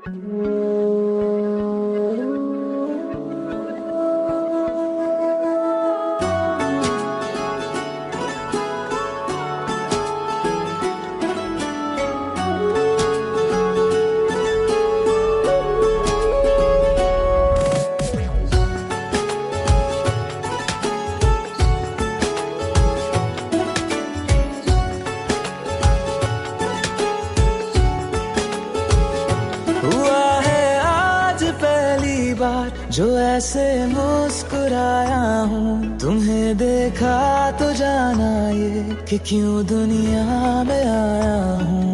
हुआ है आज पहली बार जो ऐसे मुस्कुराया हूँ। तुम्हें देखा तो जाना ये कि क्यों दुनिया में आया हूँ।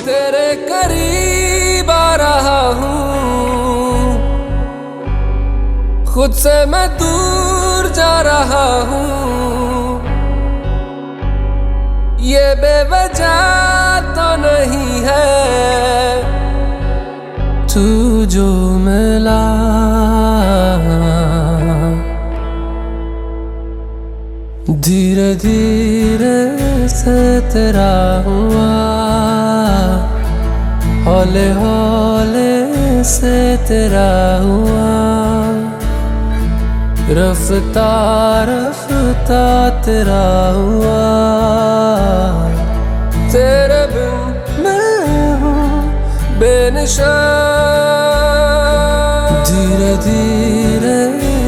तेरे करीब आ रहा हूँ, खुद से मैं दूर जा रहा हूँ। ये बेवजह तो नहीं है, तू जो मिला धीरे धीरे से तेरा हुआ, हौले हौले से तेरा हुआ। रफ्ता रफ्ता तेरा हुआ, तेरे बिन मैं हूँ बेनिशान। धीरे धीरे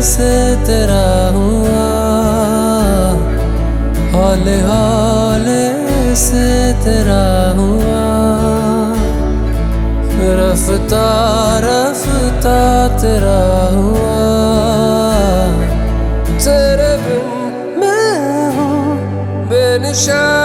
से तेरा हुआ, हौले हौले से तेरा हुआ। रफ्ता रफ्ता तेरा हुआ, तेरे बिन मैं हूँ बेनिशान।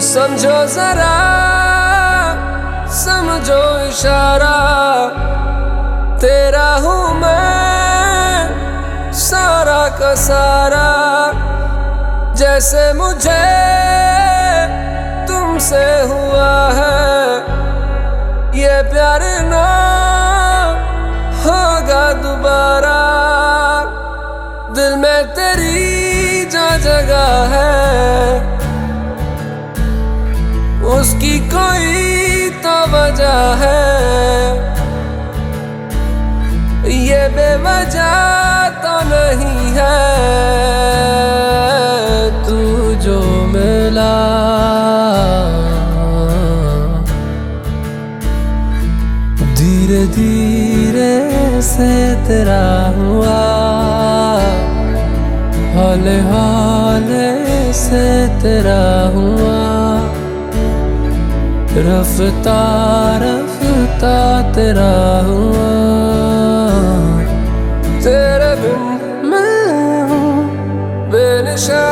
समझो जरा, समझो इशारा, तेरा हूँ मैं सारा का सारा। जैसे मुझे तुमसे हुआ है, ये प्यार ना होगा दोबारा। दिल में तेरी जो जगह है, उसकी कोई तो वजह है। ये बेवजह तो नहीं है, तू जो मिला धीरे धीरे से तेरा हुआ, हौले हौले से तेरा हुआ। रफ्ता रफ्ता तेरा हुआ, तेरे बिन मैं हूँ बेनिशान।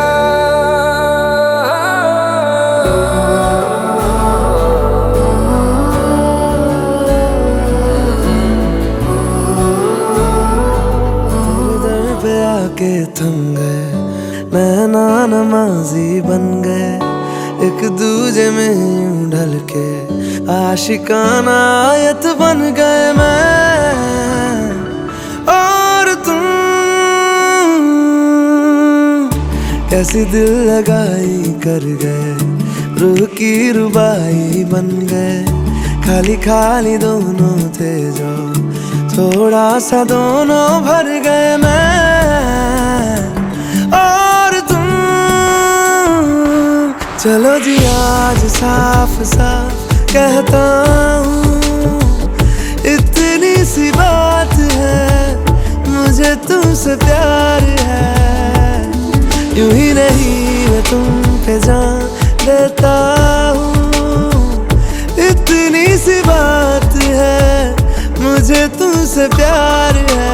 दर पे आके थम गए, नैना नमाजी बन गए। एक दूजे में यूं ढल के आशिकाना आयत बन गए मैं और तुम। कैसी दिल लगाई कर गए, रूह की रुबाई बन गए। खाली खाली दोनों थे जो, थोड़ा सा दोनों भर गए मैं और तुम। चलो जी आज साफ साफ कहता हूँ, इतनी सी बात है, मुझे तुमसे प्यार है। यूं ही नहीं मैं तुम पे जान देता हूँ। इतनी सी बात है, मुझे तुमसे प्यार है।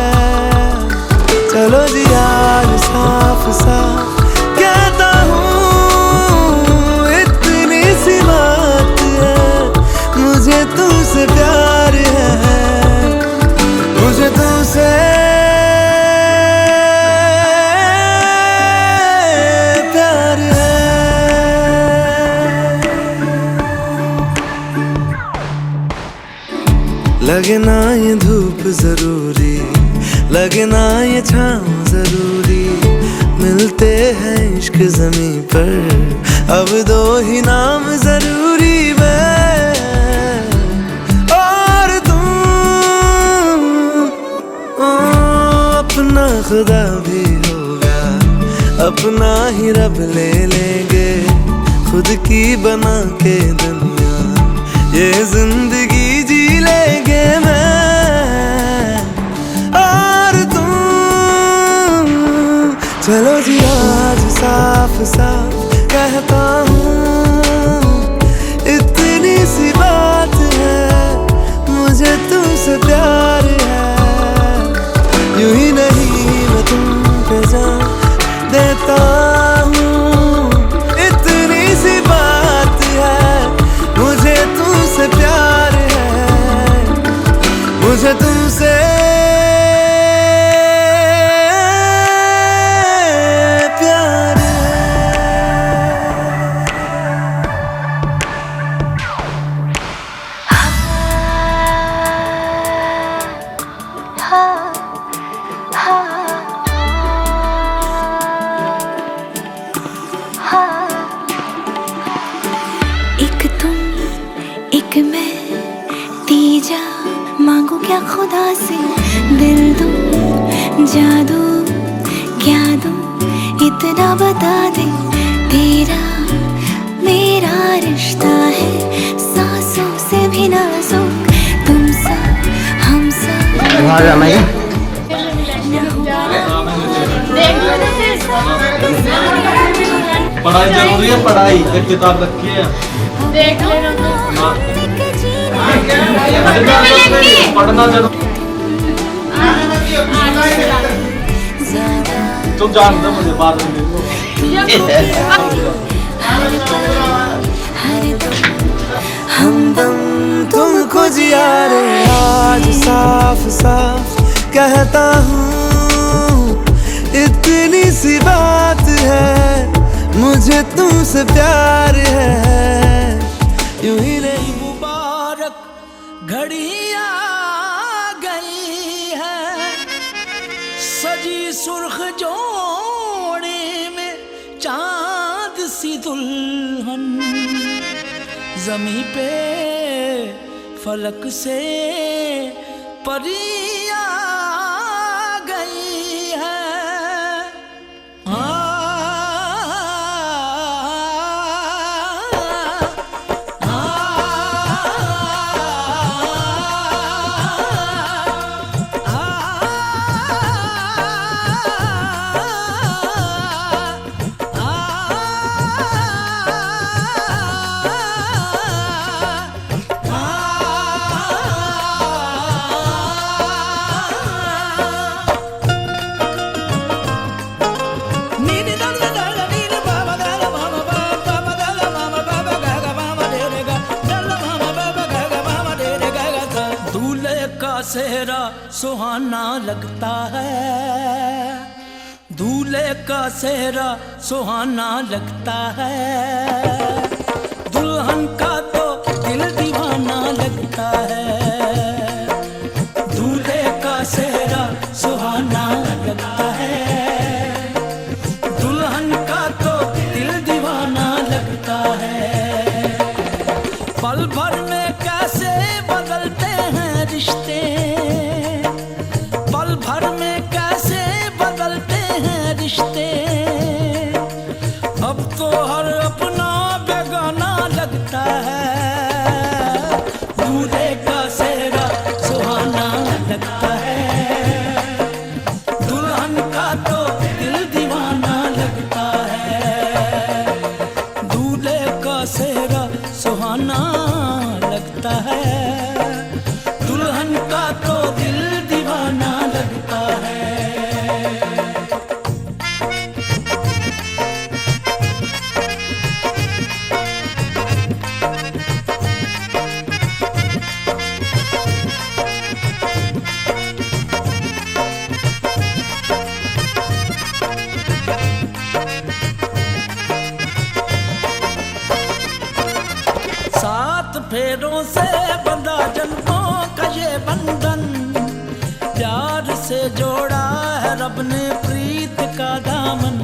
चलो जी आज साफ साफ कहता हूँ, इतनी सी बात है, मुझे तुमसे प्यार है। मुझे तुमसे प्यार है। लगे ना ये धूप जरूरी, लगे ना ये छाँव जरूरी, मिलते हैं इश्क ज़मीं पर अब दो ही नाम जरूरी, मैं और तुम। अपना खुदा भी होगा, अपना ही रब ले लेंगे, खुद की बना के दुनिया ये जिंदगी जी लेंगे, मैं और तुम। चलो जी आज साफ साफ कहता हूँ, इतनी सी बात है, मुझे तुमसे प्यार है। यूं ही नहीं मैं तुम पे जान देता हूँ, इतनी सी बात है, मुझे तुमसे प्यार है। मुझे तुमसे प्यार एक तुम एक मैं, तीजा मांगू क्या खुदा से, दिल दूं जादू क्या दूं, इतना बता दे, तेरा मेरा रिश्ता है सांसों से भी नाजुक, तुम सा हम सा। पढ़ाई जरूरी है, पढ़ाई एक किताब रखी है, देख लेना पढ़ना जरूरी। तुम जानते हो मुझे बाद में हमदम तुमको जिया रे आज साफ साफ कहता हूँ, इतनी सी बात है, मुझे तुमसे प्यार है। यूं ही नहीं मुबारक घड़ी आ गई है, सजी सुर्ख जोड़े में चांद सी दुल्हन, जमी पे फलक से परी आ गई है। सेहरा सुहाना लगता है, दूल्हे का सेहरा सुहाना लगता है, दुल्हन का तो दिल दीवाना लगता है। दूल्हे का सेहरा सुहाना लगता है, दुल्हन का तो दिल दीवाना लगता है। पल भर में कैसे बदलते हैं रिश्ते, पल भर में कैसे बदलते हैं रिश्ते, अब तो हर अपना बेगाना लगता है। दूल्हे का सेहरा सुहाना लगता है, बंधा जन्मों का ये बंधन, प्यार से जोड़ा है रब ने प्रीत का दामन।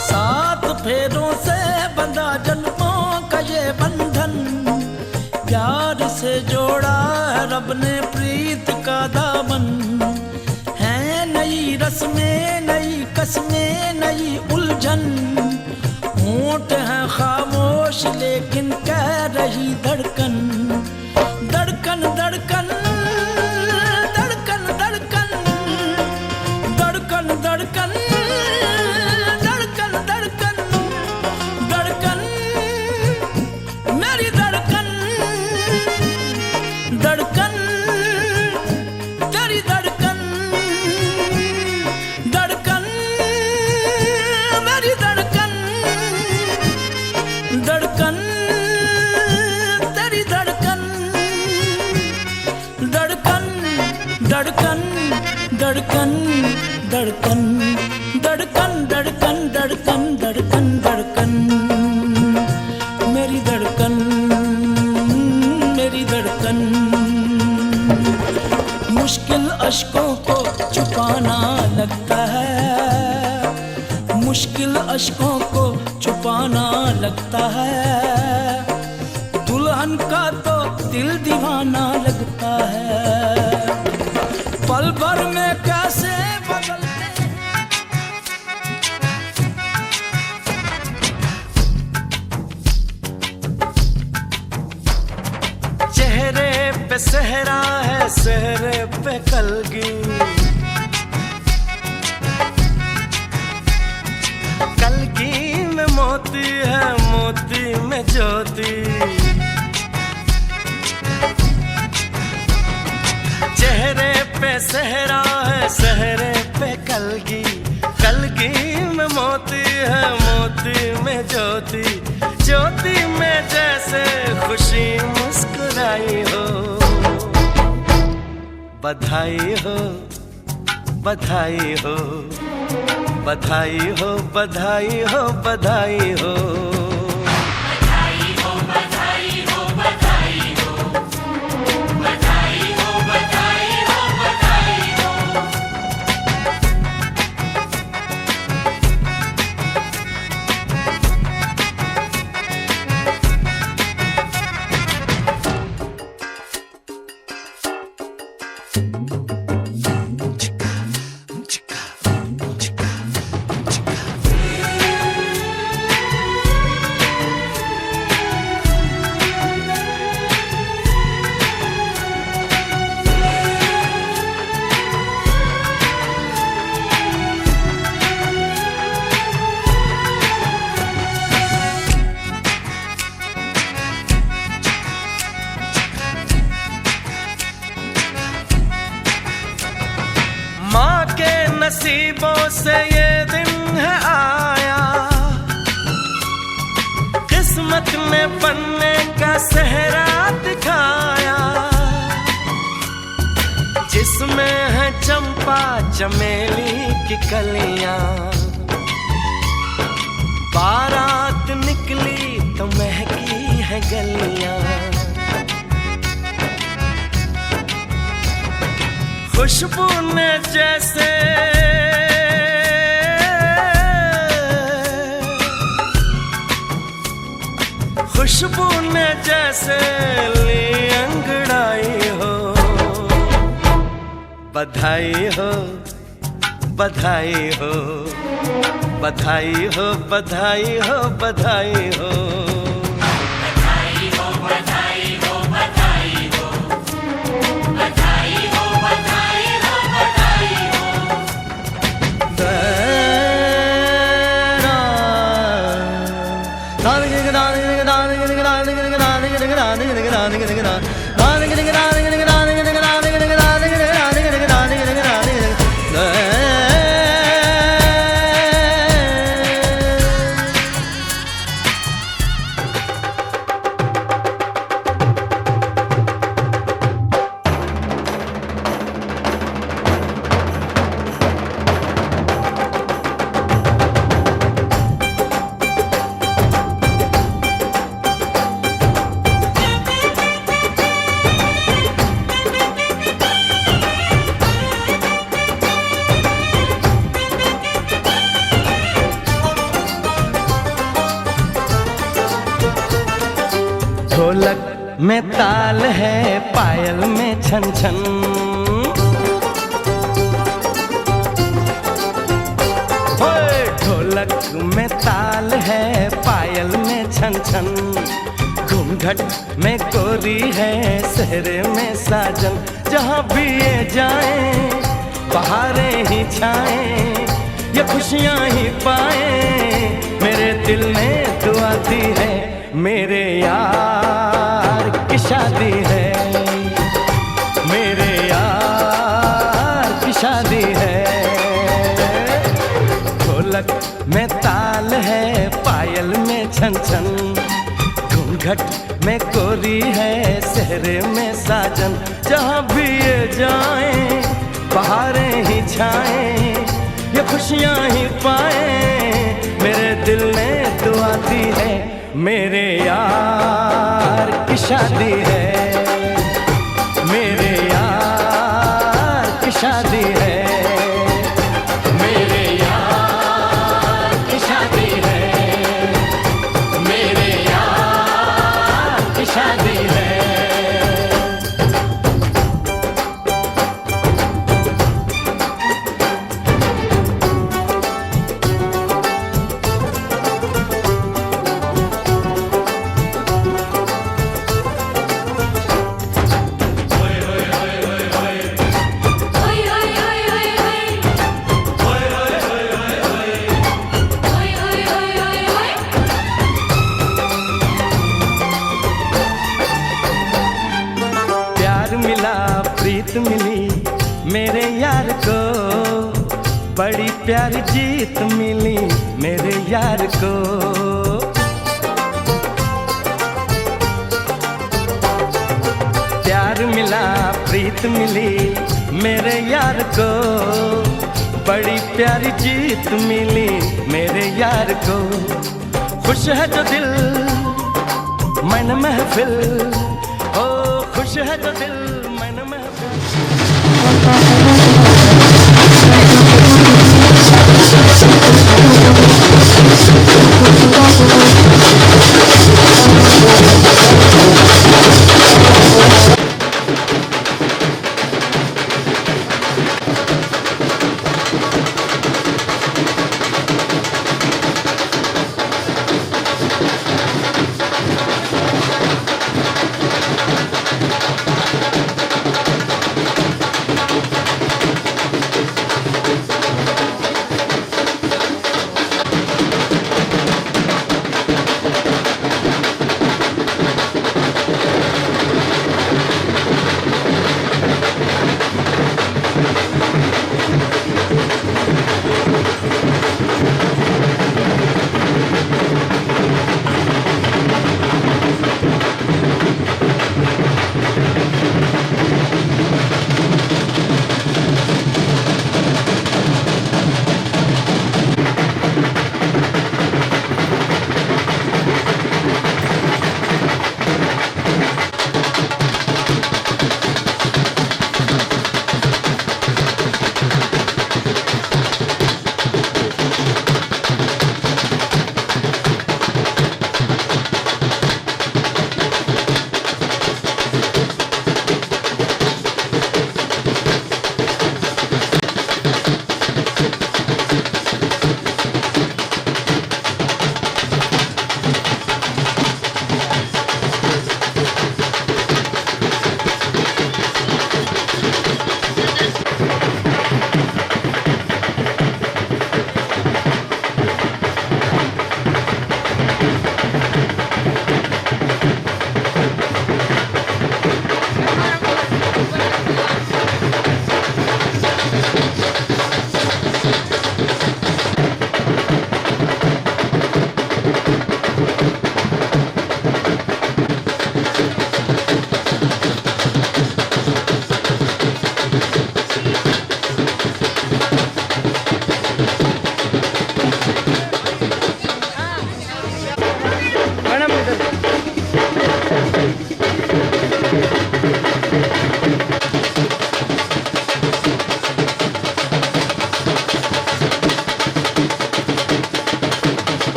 सात फेरों से बंधा जन्मों का ये बंधन, प्यार से जोड़ा है रब ने प्रीत का दामन। है नई रस्में, नई कस्में, नई उलझन, होंठ है खामोश लेकिन कह रही धड़कन। धड़कन धड़कन धड़कन धड़कन धड़कन धड़कन धड़कन धड़कन धड़कन मेरी धड़कन। धड़कन तेरी धड़कन, धड़कन मेरी धड़कन। धड़कन तेरी धड़कन, धड़कन धड़कन धड़कन धड़कन धड़कन धड़कन धड़कन धड़कन धड़कन मेरी धड़कन, मेरी धड़कन। मुश्किल अश्कों को छुपाना लगता है, मुश्किल अश्कों को छुपाना लगता है। दुल्हन का तो दिल दीवाना लगता है। पल भर में कैसे बदलते चेहरे पे सहरा है, सहरे पे कलगी। कलगी में मोती है, मोती में ज्योति। चेहरे पे सहरा है, सहरे पे कलगी। कलगी में मोती है, मोती में ज्योति। ज्योति में जैसे खुशी मुस्कुराई हो। बधाई हो, बधाई हो, बधाई हो, बधाई हो, बधाई हो। नसीबों से ये दिन है आया, किस्मत ने बनने का सेहरा दिखाया। जिसमें है चंपा चमेली की कलियां, बारात निकली तो महकी है गलियां। खुशबू ने जैसे खुशबू ने जैसे ली अंगड़ाई हो। बधाई हो, बधाई हो, बधाई हो, बधाई हो, बधाई हो। ढोलक में ताल है, पायल में छन छन। ओए ढोलक में ताल है, पायल में छन छन। घूंघट में कोरी है, सहरे में साजन। जहाँ भी ये जाए बहारें ही छाएं, ये खुशियाँ ही पाए। मेरे दिल ने दुआ दी है, मेरे यार की शादी है, मेरे यार की शादी है। ढोलक में ताल है, पायल में छन छन। घूंघट में कोरी है, सहरे में साजन। जहाँ भी ये जाए बहारें ही छाएं, ये खुशियाँ ही पाए। मेरे दिल ने दुआ दी है, मेरे यार की शादी है, मेरे यार की शादी है, मेरे यार की शादी है, मेरे यार की शादी है। प्रीत मिली मेरे यार को, बड़ी प्यारी जीत मिली मेरे यार को। प्यार मिला प्रीत मिली मेरे यार को, बड़ी प्यारी जीत मिली मेरे यार को। खुश है जो दिल मन महफिल, ओ खुश है जो दिल मन महफिल।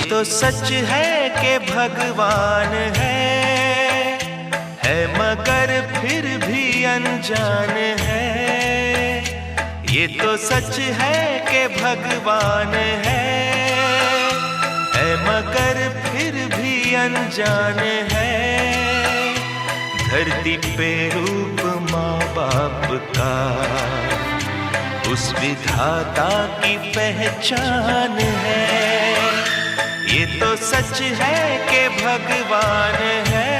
तो सच है कि भगवान है मगर फिर भी अनजान है। ये तो सच है कि भगवान है मगर फिर भी अनजान है। धरती पे रूप माँ बाप का उस विधाता की पहचान है। ये तो सच है कि भगवान है।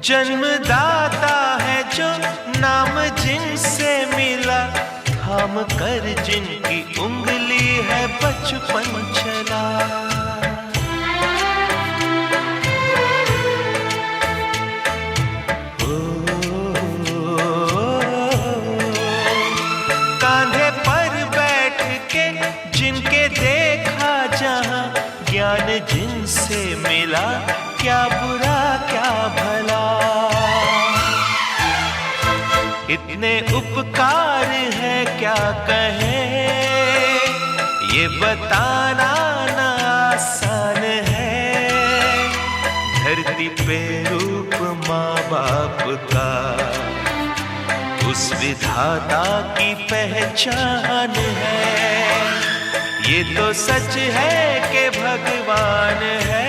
जन्मदाता है जो नाम जिनसे मिला, थाम कर जिनकी उंगली है बचपन चला। कांधे पर बैठ के जिनके देखा जहां, ज्ञान जिनसे मिला, क्या बुरा क्या भला। इतने उपकार है क्या कहें, ये बताना ना आसान है। धरती पे रूप माँ बाप का उस विधाता की पहचान है। ये तो सच है कि भगवान है।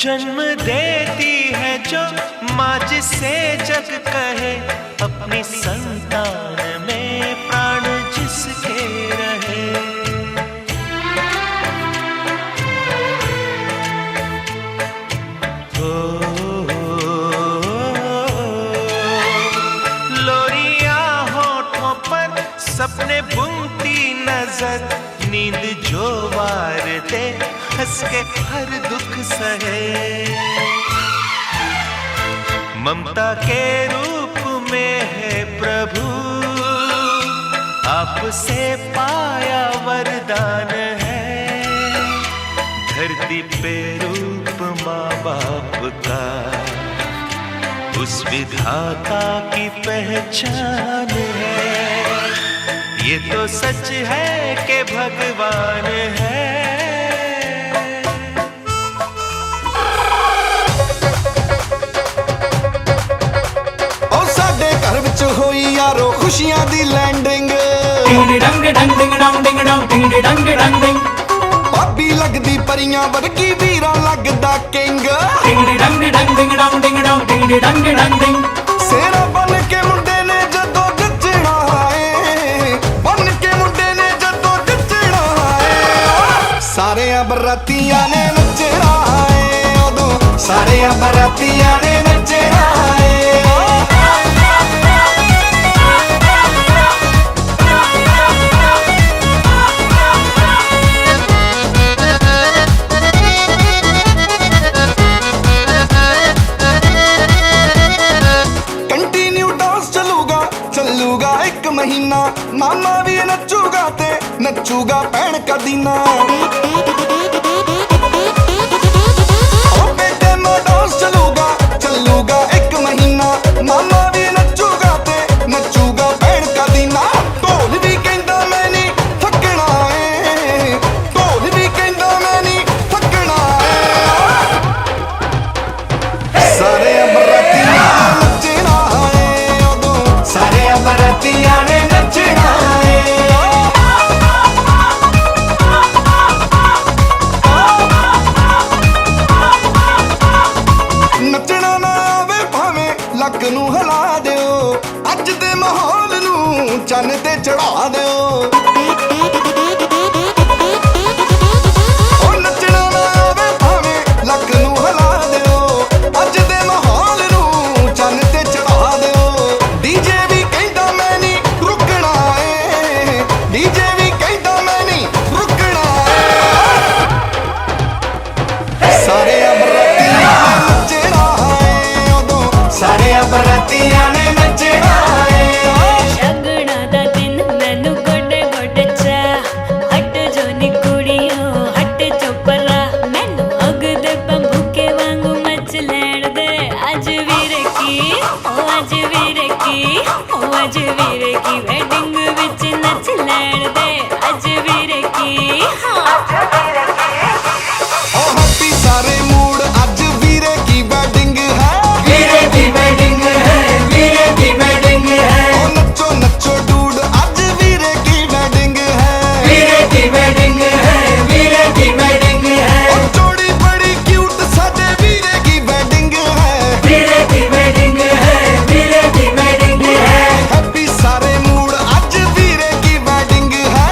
जन्म देती है जो माँ जिसे जग कहे, अपनी संतान में प्राण जिसके रहे। लोरियां होठों पर सपने बुनती नजर, नींद जो वार दे हंस के हर दुख सहे। ममता के रूप में है प्रभु, आपसे पाया वरदान है। धरती पे रूप माँ बाप का उस विधाता की पहचान है। ये तो सच है कि भगवान है। होई यारो खुशियां दी लैंडिंग, भाभी लगदी परियां वर्गी वीरा लगदा किंग। सेरा बन के मुंडे ने जदों जचना है, बन के मुंडे ने जदों जचना है। सारे बरातियां ने नचना है, उदों सारे बरातियां ने नचना है। दीना ओ बेटे मैं डांस चलूगा चलूगा 1 महीना मामा भी नचूगा ते नचूगा भैन का दीना ढोल भी कहंदा मैं नहीं थकना है ढोल भी कहंदा मैं नहीं थकना है सारे बरातियां नचना है उदों सारे बरातियां ने नचना है नचना ना आवे भावें ਲੱਕ ਨੂੰ ਹਿਲਾ ਦਿਓ ਅੱਜ ਦੇ ਮਾਹੌਲ ਨੂੰ ਚੰਨ ਤੇ ਚੜਾ ਦਿਓ ਉਹ ਨੱਚਣਾ ਨਾ ਆਵੇ ਭਾਵੇਂ ਲੱਕ ਨੂੰ ਹਿਲਾ ਦਿਓ ਅੱਜ ਦੇ ਮਾਹੌਲ ਨੂੰ ਚੰਨ ਤੇ ਚੜਾ ਦਿਓ ਡੀਜੇ ਵੀ ਕਹਿੰਦਾ ਮੈਂ ਨਹੀਂ ਰੁਕਣਾ ਏ ਡੀਜੇ ਵੀ ਕਹਿੰਦਾ ਮੈਂ ਨਹੀਂ ਰੁਕਣਾ ਏ ਸਾਰੇ ਬਰਾਤੀਆਂ ਨੱਚਣਾ ਏ ਉਦੋਂ ਸਾਰੇ ਬਰਾਤੀਆਂ ਨੇ ਨੱਚਣਾ ਏ ਸ਼ਗਨਾਂ ਦਾ ਦਿਨ ਮੈਨੂੰ ਗੋਡੇ ਗੋਡੇ ਚਾ ਹਟ ਜੋ ਨੀ ਕੁੜੀਓ ਹਟ ਜੋ ਪਰਾ ਮੈਨੂੰ ਅੱਗ ਦੇ ਬੰਬੂਕੇ ਵਾਂਗੂ ਮਚ ਲੈਣ ਦੇ ਅੱਜ ਵੀਰੇ ਕੀ ਉਹ ਅੱਜ ਵੀਰੇ ਕੀ ਉਹ ਅੱਜ ਵੀਰੇ ਕੀ ਵੈਡਿੰਗ ਵਿੱਚ ਨੱਚ ਲੈਣ ਦੇ ਅੱਜ ਵੀਰੇ ਕੀ ओ हैप्पी सारे मूड आज वीरे की वेडिंग है वीरे की वेडिंग है वीरे की वेडिंग है ओ नचो नचो डूड आज वीरे की वेडिंग है वीरे की वेडिंग है वीरे की वेडिंग है ओ जोड़ी बड़ी क्यूट साडे वीरे की वेडिंग है वीरे की वेडिंग है वीरे की वेडिंग है हैप्पी सारे मूड आज वीरे की वेडिंग है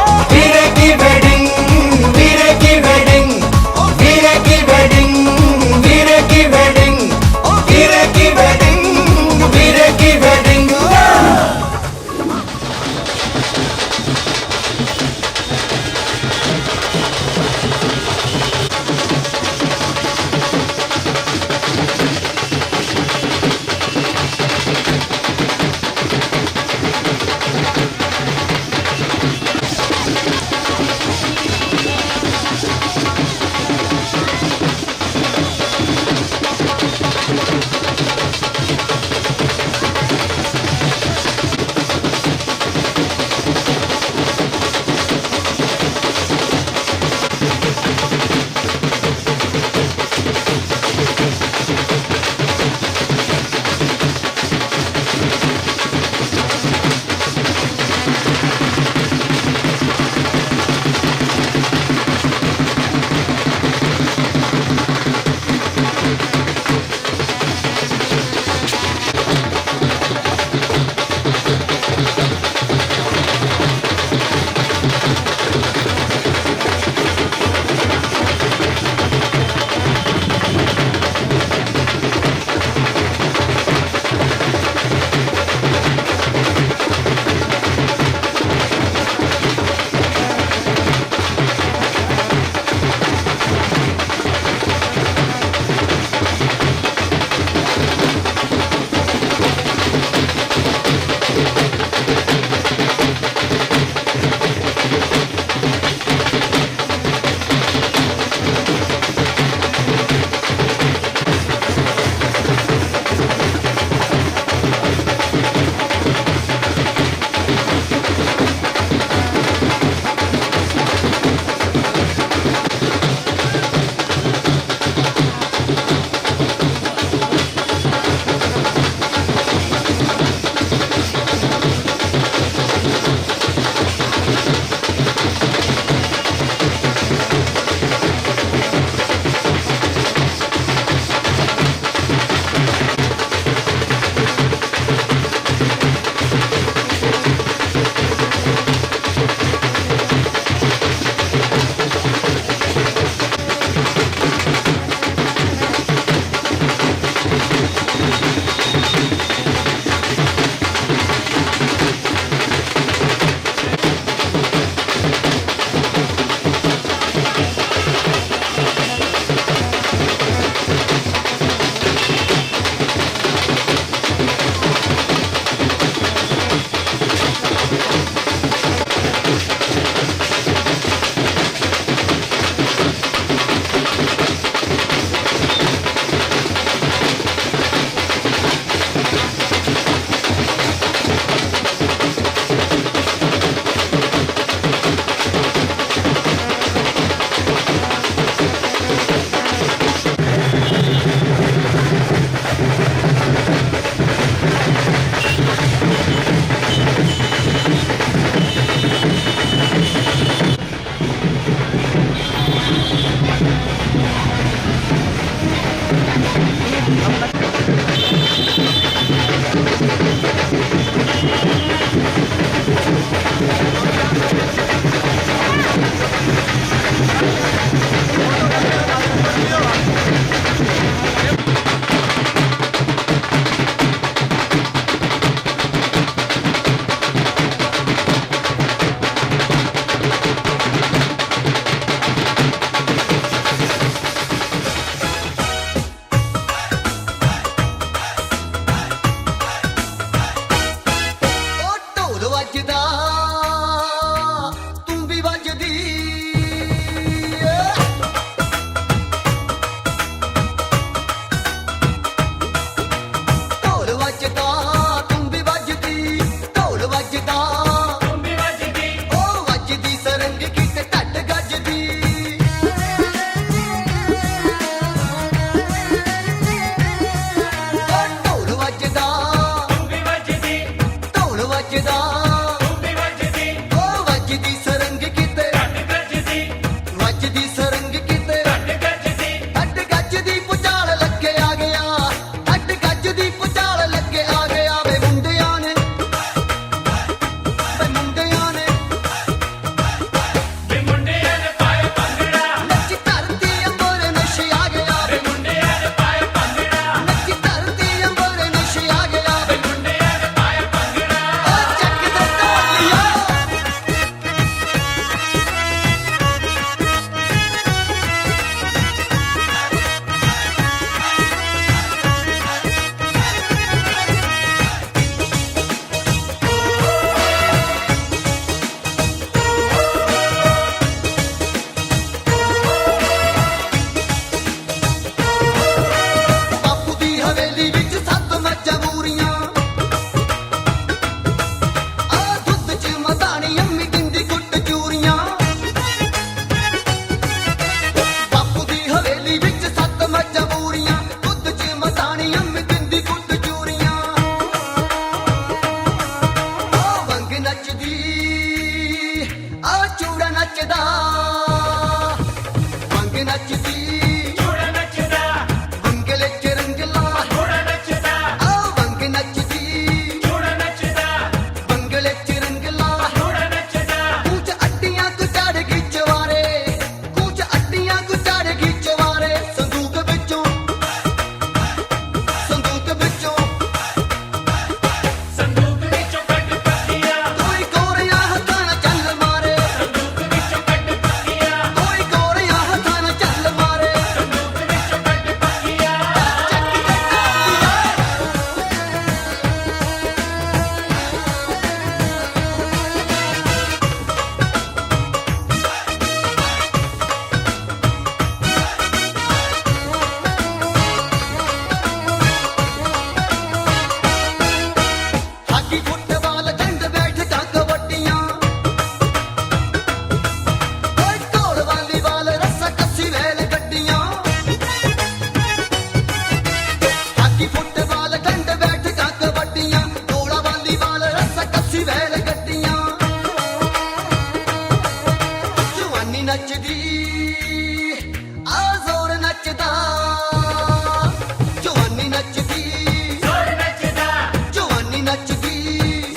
ਆ ਜ਼ੋਰ ਨੱਚਦਾ ਜਵਾਨੀ ਨੱਚਦੀ ਜ਼ੋਰ ਨੱਚਦਾ ਜਵਾਨੀ ਨੱਚਦੀ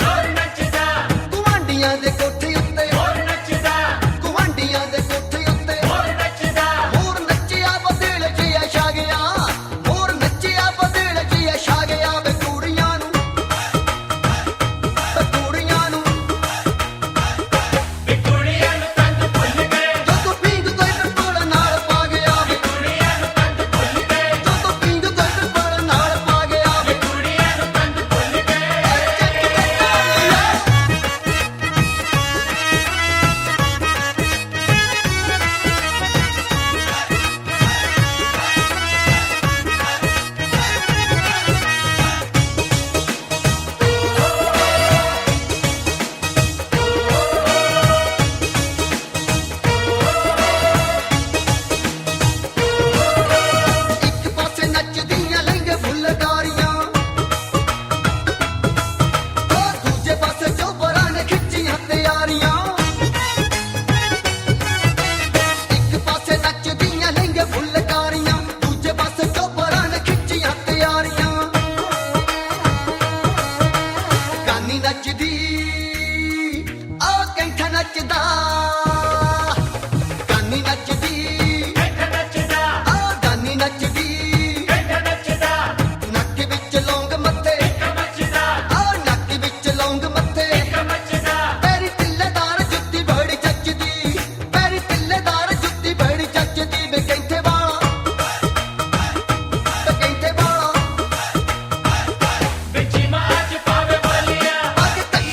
ਜ਼ੋਰ ਨੱਚਦਾ ਗੁਆਂਢੀਆਂ ਦੇ ਕੋਠੇ ਉੱਤੇ ਹੋਰ ਨੱਚਦਾ ਗੁਆਂਢੀਆਂ ਦੇ ਕੋਠੇ ਉੱਤੇ ਹੋਰ ਨੱਚਦਾ ਹੋਰ ਨੱਚਿਆ ਬਦਲ ਜਿਹਾ ਛਾ ਗਿਆ ਹੋਰ ਨੱਚਿਆ ਬਦਲ ਜਿਹਾ ਛਾ ਗਿਆ ਵੇ ਕੁੜੀਆਂ ਨੂੰ ਵੇ ਕੁੜੀਆਂ ਨੂੰ ਤੰਗ ਭੁੱਲ ਗਏ ਜਦੋਂ ਪੀਂਗ ਕੋਈ ਟੋਲ ਨਾਲ ਪਾ ਗਿਆ ਵੇ ਕੁੜੀਆਂ ਨੂੰ ਤੰਗ ਭੁੱਲ ਗਏ ਜਦੋਂ ਪੀਂਗ ਕੋਈ ਟੋਲ ਨਾਲ ਪਾ ਗਿਆ ਵੇ ਕੁੜੀਆਂ ਨੂੰ ਤੰਗ ਭੁੱਲ ਗਏ ਇੱਕ ਪਾਸੇ ਨੱਚਦੀਆਂ ਲਹਿੰਗੇ ਫੁੱਲਕਾਰੀਆਂ ਉਹ ਦੂਜੇ ਪਾਸੇ ਚੋਬਰਾਂ ਨੇ ਖਿੱਚੀਆਂ ਤਿਆਰੀਆਂ ਇੱਕ ਪਾਸੇ ਨੱਚਦੀਆਂ ਲਹਿੰਗੇ ਫੁੱਲਕਾਰੀਆਂ ਦੂਜੇ ਪਾਸੇ ਚੋਬਰਾਂ ਨੇ ਖਿੱਚੀਆਂ ਤਿਆਰੀਆਂ ਗਾਨੀ ਨੱਚਦੀ ਆ ਕੈਂਠਾ ਨੱਚਦਾ ਗਾਨੀ ਨੱਚਦੀ ਆ ਗਾਨੀ ਨੱਚਦੀ ਨੱਕ ਵਿੱਚ ਲੌਂਗ ਮੱਥੇ ਆ ਨੱਕ ਵਿੱਚ ਲੌਂਗ ਮੱਥੇ ਪੈਰੀ ਤਿੱਲੇਦਾਰ ਜੁੱਤੀ ਬੜੀ ਚੱਜਦੀ ਪੈਰੀ ਤਿੱਲੇਦਾਰ ਜੁੱਤੀ ਬੜੀ ਚੱਜਦੀ ਵੇ ਕੈਂਠੇ ਵਾਲਾ ਵੇ ਕੈਂਠੇ ਵਾਲਾ ਵਿੱਚ ਮਾਜ ਪਾਵੇ ਬਲੀਆ ਅੱਗ ਤੱਕ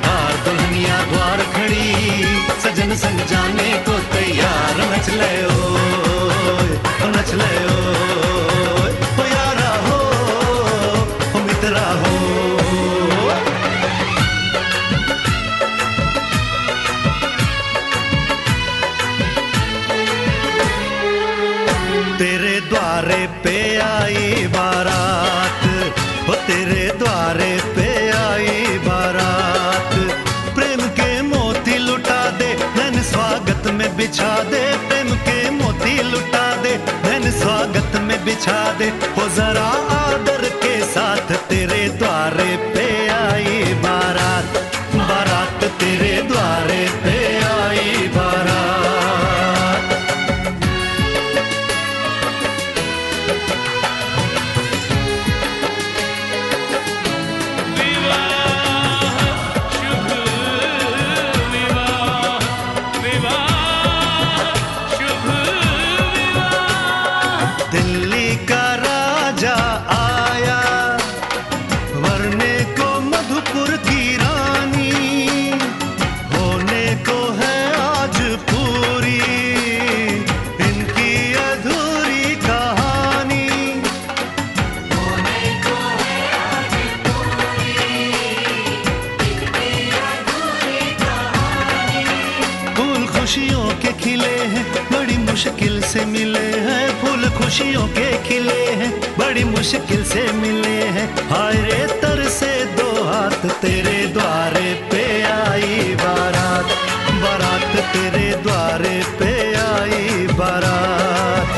बार दुल्हनिया द्वार खड़ी, सजन संग जाने को तैयार। नच ले ओ नच ले ओ यारा हो मित्रा हो। तेरे द्वारे पे आई बारात, वो तेरे द्वारे पे आई बारात। प्रेम के मोती लुटा दे धन स्वागत में बिछा दे, प्रेम के मोती लुटा दे धन स्वागत में बिछा दे। हो जरा आदर के साथ तेरे द्वारे पे आई बारात, बारात तेरे द्वारे पे आई बारात। दिल्ली का राजा आया, वरने को मधुपुर की रानी, होने को है आज पूरी इनकी अधूरी कहानी। होने को है आज पूरी इनकी अधूरी कहानी। फूल खुशियों के खिले हैं, बड़ी मुश्किल से मिले हैं। फूल खुशियों के खिले हैं, बड़ी मुश्किल से मिले हैं। हाय रे तरसे दो हाथ, तेरे द्वारे पे आई बारात, बारात तेरे द्वारे पे आई बारात।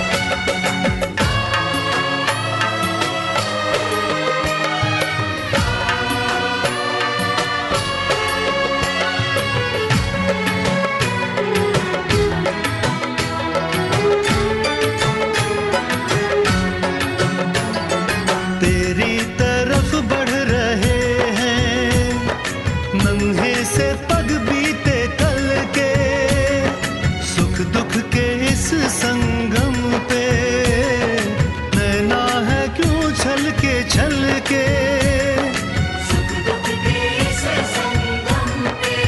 तेरी तरफ बढ़ रहे हैं नन्हे से पग बीते कल के, सुख दुख के इस संगम पे नैना है क्यों छल के। सुख दुख के इस संगम पे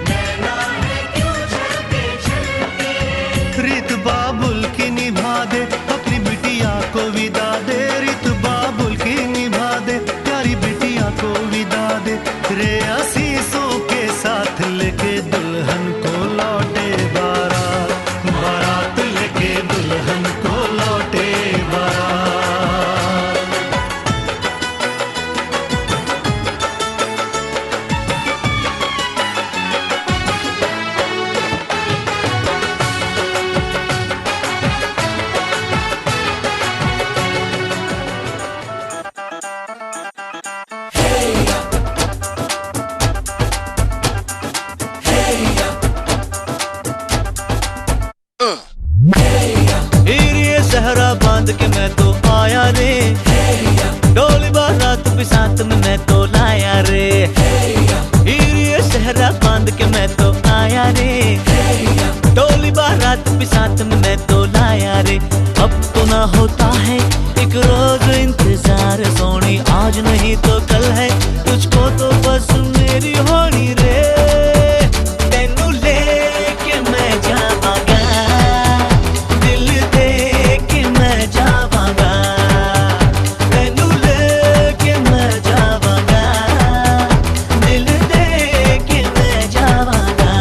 नैना है क्यों छल के। रीत बाबुल की निभा दे अपनी बिटिया को विदा दे, रीत बाबुल की निभा दे प्यारी बिटिया को विदा दे। रे आशीषों के साथ लेके दुल्हन को लौटे बारात, बारात लेके दुल्हन को लौटे बारात। हीरे सहरा बांध के मैं तो आया रे, डोली बारात भी साथ में मैं तो लाया रे। हीरे सहरा बांध के मैं तो आया रे, डोली बारात भी साथ में मैं तो लाया रे। अब तो ना होता है एक रोज इंतजार सोनी, आज नहीं तो कल है तुझको तो बस मेरी होनी रे। तेनू लेके मैं जावांगा, दिल दे के मैं जावांगा। तेनू लेके मैं जावांगा, दिल दे के मैं जावांगा।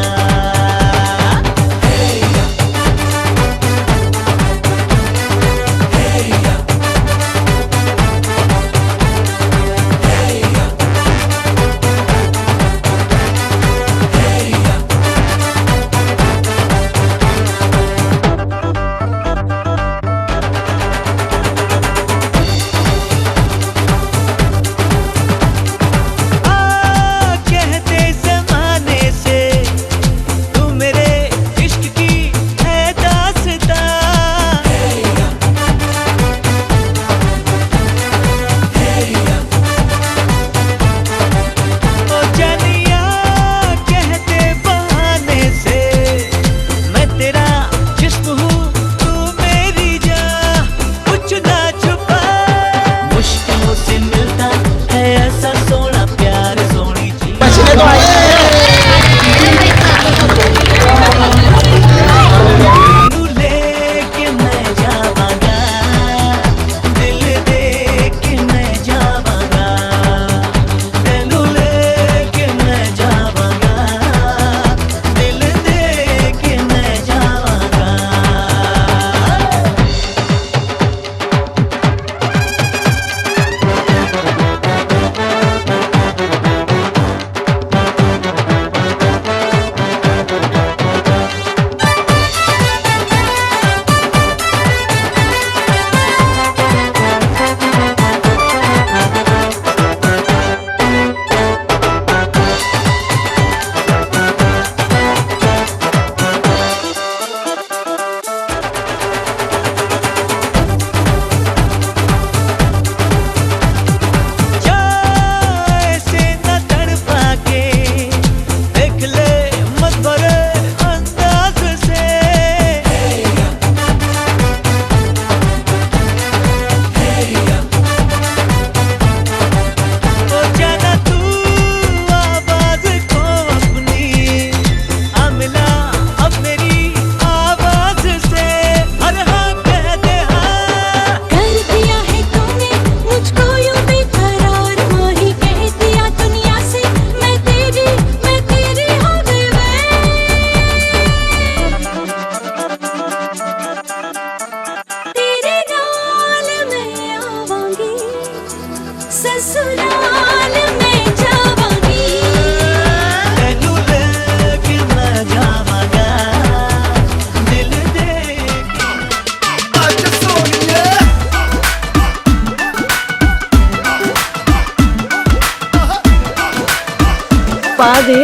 पा दे।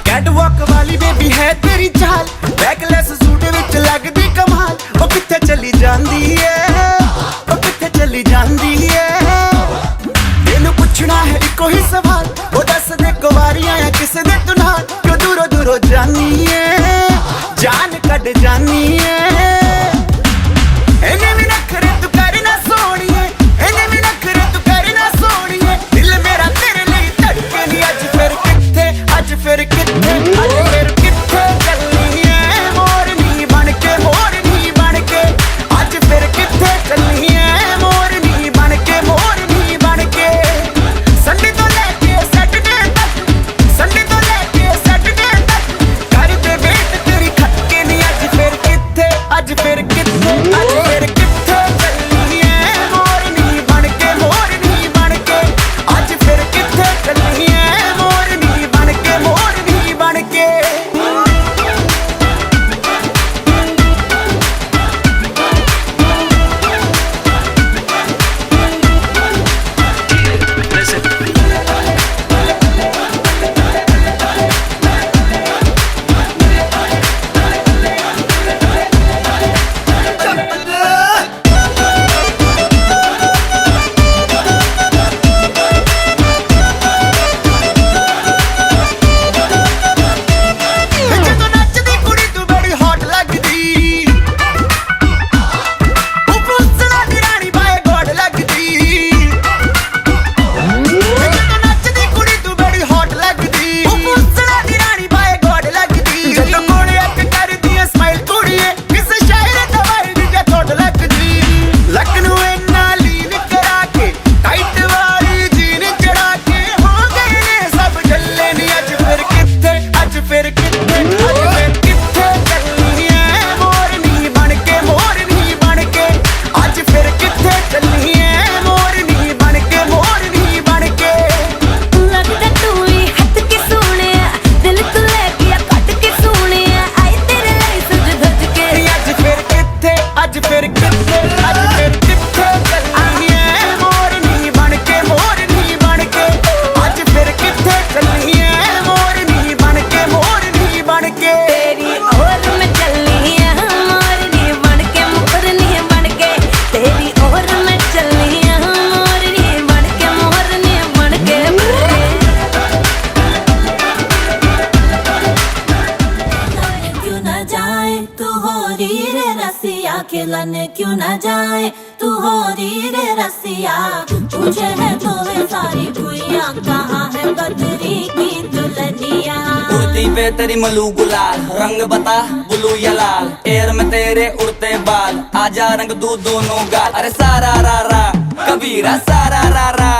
कैटवॉक वाली बेबी है तेरी चाल, बैकलेस सूट विच लगदी कमाल। ओ किथे चली जांदी है, ओ किथे चली जांदी है। तेनू पुछना है इको ही सवाल, ओ दस दे कुवारियां या किसे दे तू नाल। क्यों दूरों दूरों जानी है, जान कट जानी है। इन्हें भी नखरे तू करना सोनिए, इन्हें भी नखरे तू करना सोनिए। दिल मेरा तेरे लिए धड़के नी। अज फिर किथे, अज फिर किथे, अज फिर किथे चलनी है मोरनी बनके, मोरनी बनके। अज फिर किथे चलनी है मोरनी बनके, मोरनी बनके। संडे तो लेके सैटरडे तक, संडे तो लेके सैटरडे तक कर दे वेट तेरी खटके नी। अज फिर किथे, अज फिर किथे, अज फिर किथे चलनी है मोरनी बनके, मोरनी बनके। अज फिर किथे चलनी है मोरनी बनके, मोरनी बनके। ਜਦੋਂ ਨੱਚਦੀ ਕੁੜੀ ਤੂੰ ਬੜੀ ਹੌਟ ਲੱਗਦੀ, ਉਹ ਪੁੱਛਣਾ ਦੀ ਰਾਣੀ ਬਾਏ ਗੋਡ ਲੱਗਦੀ। ਜਦੋਂ ਨੱਚਦੀ ਕੁੜੀ ਤੂੰ ਬੜੀ ਹੌਟ ਲੱਗਦੀ, ਉਹ ਪੁੱਛਣਾ ਦੀ ਰਾਣੀ ਬਾਏ ਗੋਡ ਲੱਗਦੀ। ਜਦੋਂ ਕੋਲੇ ਅੱਖ ਕਰਦੀ ਐ ਸਮਾਈਲ ਕੁੜੀਏ, ਕਿਸੇ ਸ਼ਾਇਰ ਦਵਾਈ ਦੀ ਜੇ ਥੋੜ ਲੱਗਦੀ। ਲੱਕ ਨੂੰ ਇੰਨਾ ਲੀਨ ਕਰਾ ਕੇ, ਟਾਈਟ ਵਾਲੀ ਜੀਨ ਚੜਾ ਕੇ ਹੋ ਗਏ ਨੇ ਸਭ ਜੱਲੇ ਨੀ। ਅੱਜ ਫਿਰ ਕਿੱਥੇ, ਅੱਜ ਫਿਰ ਕਿੱਥੇ, ਅੱਜ ਫਿਰ ਕਿੱਥੇ ਚੱਲਣੀ ਐ ਮੋਰਨੀ ਬਣਕੇ, ਮੋਰਨੀ ਬਣਕੇ। ਅੱਜ ਫਿਰ ਕਿੱਥੇ ਚੱਲਣੀ ਐ ਮੋਰਨੀ ਬਣਕੇ, ਮੋਰਨੀ ਬਣਕੇ। ਲੱਗਦਾ ਤੂੰ ਹੀ ਹੱਥ ਕੇ ਸੋਹਣਿਆ, ਦਿਲ ਤੋਂ ਲੈ ਗਿਆ ਕੱਟ ਕੇ ਸੋਹਣਿਆ। ਆਏ ਤੇਰੇ ਲਈ ਸਜ ਧਜ ਕੇ। ਅੱਜ ਫਿਰ ਕਿੱਥੇ, ਅੱਜ ਫਿਰ ਕਿੱਥੇ, ਅੱਜ ਫਿਰ ਕਿੱਥੇ ਚੱਲਣੀ ਐ ਮੋਰਨੀ ਬਣਕੇ, ਮੋਰਨੀ ਬਣਕੇ। ਅੱਜ ਫਿਰ ਕਿੱਥੇ ਚੱਲਣੀ ਐ ਮੋਰਨੀ ਬਣਕੇ, ਮੋਰਨੀ ਬਣਕੇ। तेरी ओर मैं चलनी है मोरनी बनके, मोरनी बनके। तेरी ओर मैं चलनी है मोरनी बनके, मोरनी बनके। क्यों ना जाए तू हो री रे रसिया, खिलने क्यों ना जाए तू हो री रे रसिया। पूछे है तो वे सारी भुइयां, कहाँ है बदरी की दुल्हनिया। उड़ती पे तेरी मलू गुलाल, रंग बता ब्लू या लाल। एयर में तेरे उड़ते बाल, आजा रंग दू दोनों गाल। अरे सारा रा रा कबीरा, सारा रा रा।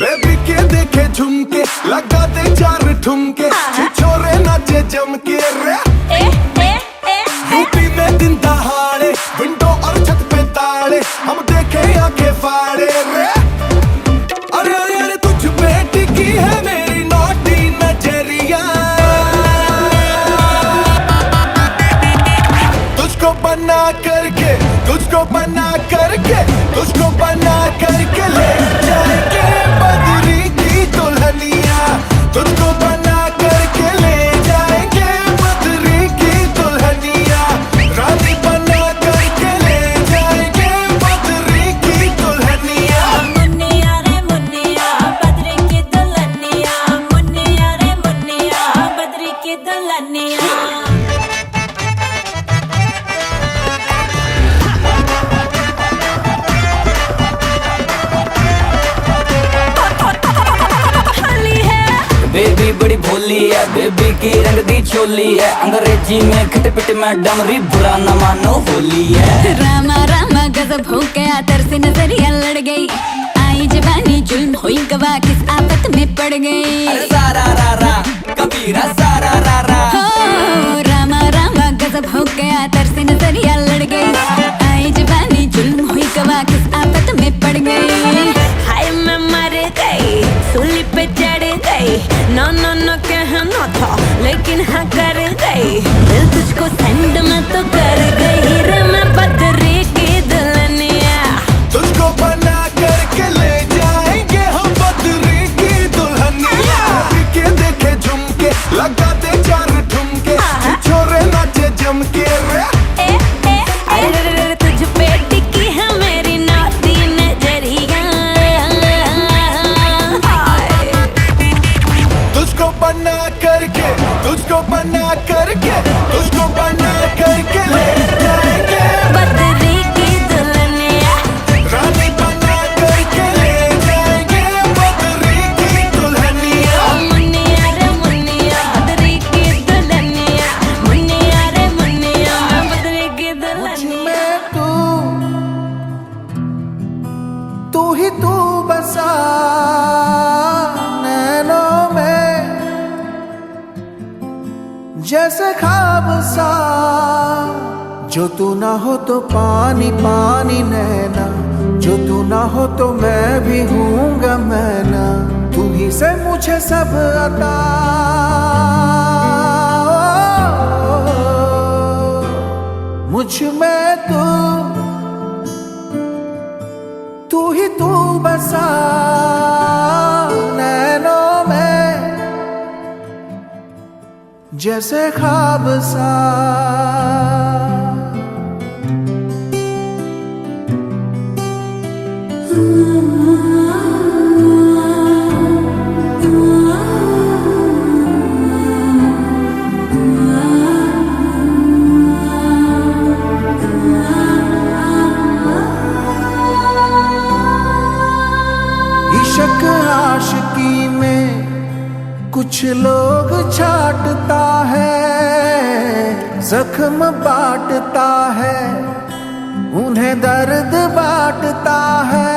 बेबी के देखे झुमके, लगा दे चार ठुमके। छोरे नाचे जम के रे, यूपी में दिन दहाड़े विंडो और छत पे ताड़े, हम देखे आंखें फाड़े रे। अरे अरे अरे तुझ पे टिकी है मेरी नौटी नजरिया, तुझको बना करके, तुझको बना करके, तुझको बना करके ले जाएंगे बदरी की दुल्हनिया। तुझको बना करके ले जाएंगे बदरी की दुल्हनिया। रानी बना करके ले जाएंगे बदरी की दुल्हनिया। मुन्निया रे मुन्निया बदरी की दुल्हनिया, मुन्निया रे मुन्निया बदरी की दुल्हनिया। बेबी बड़ी भोली है, बेबी की रंग दी चोली है। अंग्रेजी में खिट पिट में डमरी, बुरा न मानो होली है। रामा रामा गजब हो गया, तरसे नजरिया लड़ गई। आई जवानी जुल्म हुई गवा, किस आफत में पड़ गई। अरे सारा रा रा कबीरा, सारा रा रा। हो रामा रामा गजब हो गया, तरसे नजरिया लड़ गई। आई जवानी जुल्म हुई गवा, किस आफत में पड़ गई। हाय मैं मर गई, सूली पे चढ़ गई। नो नो नो कहना था लेकिन हाँ कर गई। दिल तुझको सेंड में तो कर गई रे मैं बदरी की दुल्हनिया। तुझको बना करके ले जाएंगे हम बदरी की दुल्हनिया। बना करके, तुझको बना करके, तुझको बना करके ले जाएंगे। बदरी की दुल्हनिया रानी बना करके ले जाएंगे, बदरी की दुल्हनिया। मुन्निया रे मुन्निया बदरी की दुल्हनिया, मुन्निया रे मुन्निया बदरी की दुल्हनिया। मैं तू ही तू बसा नैनों में, जैसे ख्वाब सा। जो तू ना हो तो पानी पानी नैना, जो तू ना हो तो मैं भी हूँगा मैना। तू ही से मुझे सब अता, मुझ में तू ही तू बसा नैनों में, जैसे ख्वाब सा। इश्क आशिकी में कुछ लोग छाटता है, जख्म बांटता है, उन्हें दर्द बांटता है।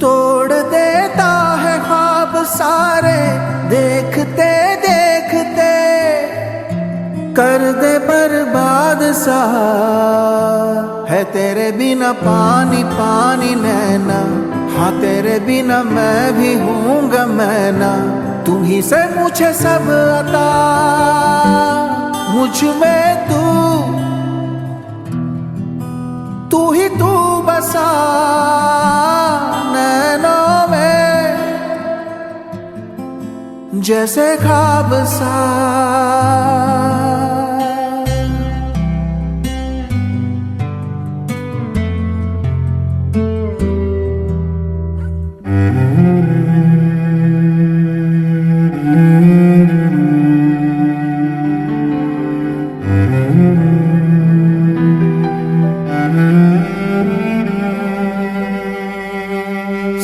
तोड़ देता है ख्वाब सारे देखते देखते, कर दे बर्बाद सा। है तेरे बिना पानी पानी नैना, हाँ तेरे बिना मैं भी हूँगा मैना। तू ही से मुझे सब अता, मुझ में तू ही तू बसा नैनों में, जैसे ख्वाब सा।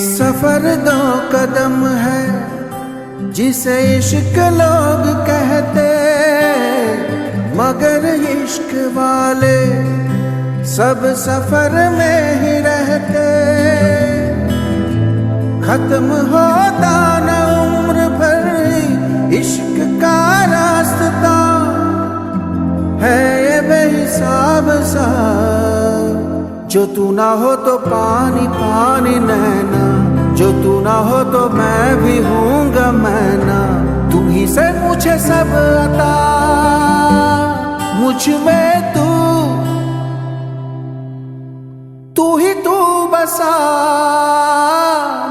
सफर दो कदम है जिसे इश्क लोग कहते, मगर इश्क वाले सब सफर में ही रहते। खत्म होता न उम्र भर इश्क का रास्ता, है ये बेहिसाब सा। जो तू ना हो तो पानी पानी नैना, जो तू ना हो तो मैं भी हूँगा मैना। तू ही से मुझे सब अता, मुझ में तू ही तू बसा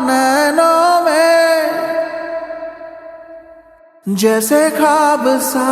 नैनों में, जैसे ख्वाब सा।